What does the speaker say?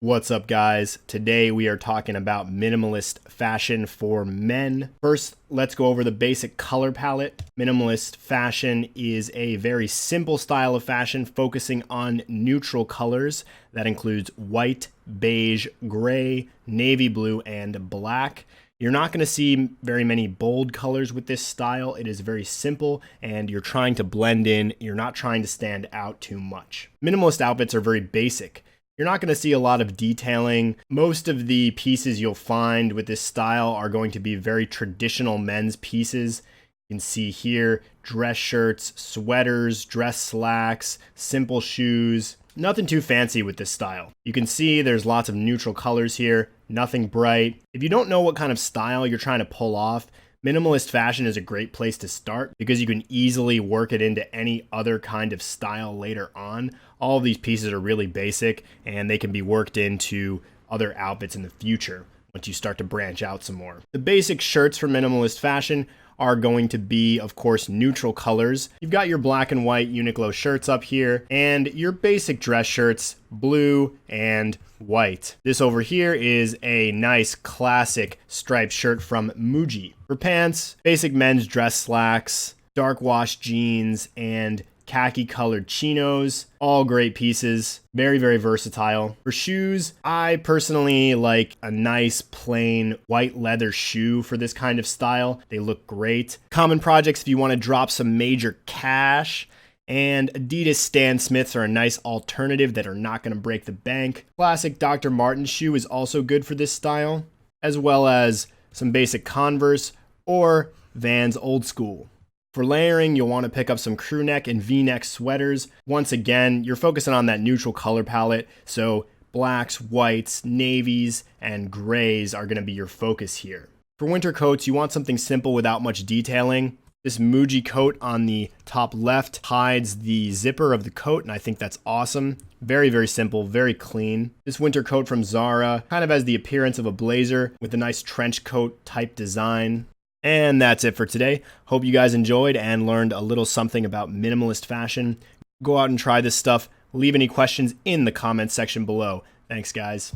What's up, guys? Today we are talking about minimalist fashion for men. First, let's go over the basic color palette. Minimalist fashion is a very simple style of fashion focusing on neutral colors. That includes white, beige, gray, navy blue, and black. You're not going to see very many bold colors with this style. It is very simple and you're trying to blend in. You're not trying to stand out too much. Minimalist outfits are very basic. You're not going to see a lot of detailing. Most of the pieces you'll find with this style are going to be very traditional men's pieces. You can see here dress shirts, sweaters, dress slacks, simple shoes. Nothing too fancy with this style. You can see there's lots of neutral colors here, nothing bright. If you don't know what kind of style you're trying to pull off, minimalist fashion is a great place to start because you can easily work it into any other kind of style later on. All of these pieces are really basic and they can be worked into other outfits in the future once you start to branch out some more. The basic shirts for minimalist fashion are going to be, of course, neutral colors. You've got your black and white Uniqlo shirts up here and your basic dress shirts, blue and white. This over here is a nice classic striped shirt from Muji. For pants, basic men's dress slacks, dark wash jeans, and khaki colored chinos. All great pieces. Very, very versatile. For shoes, I personally like a nice plain white leather shoe for this kind of style. They look great. Common projects if you want to drop some major cash. And Adidas Stan Smiths are a nice alternative that are not going to break the bank. Classic Dr. Martens shoe is also good for this style, as well as some basic Converse or Vans Old School. For layering, you'll want to pick up some crew neck and V-neck sweaters. Once again, you're focusing on that neutral color palette, so blacks, whites, navies, and grays are going to be your focus here. For winter coats, you want something simple without much detailing. This Muji coat on the top left hides the zipper of the coat, and I think that's awesome. Very, very simple, very clean. This winter coat from Zara kind of has the appearance of a blazer with a nice trench coat type design. And that's it for today. Hope you guys enjoyed and learned a little something about minimalist fashion. Go out and try this stuff. Leave any questions in the comments section below. Thanks, guys.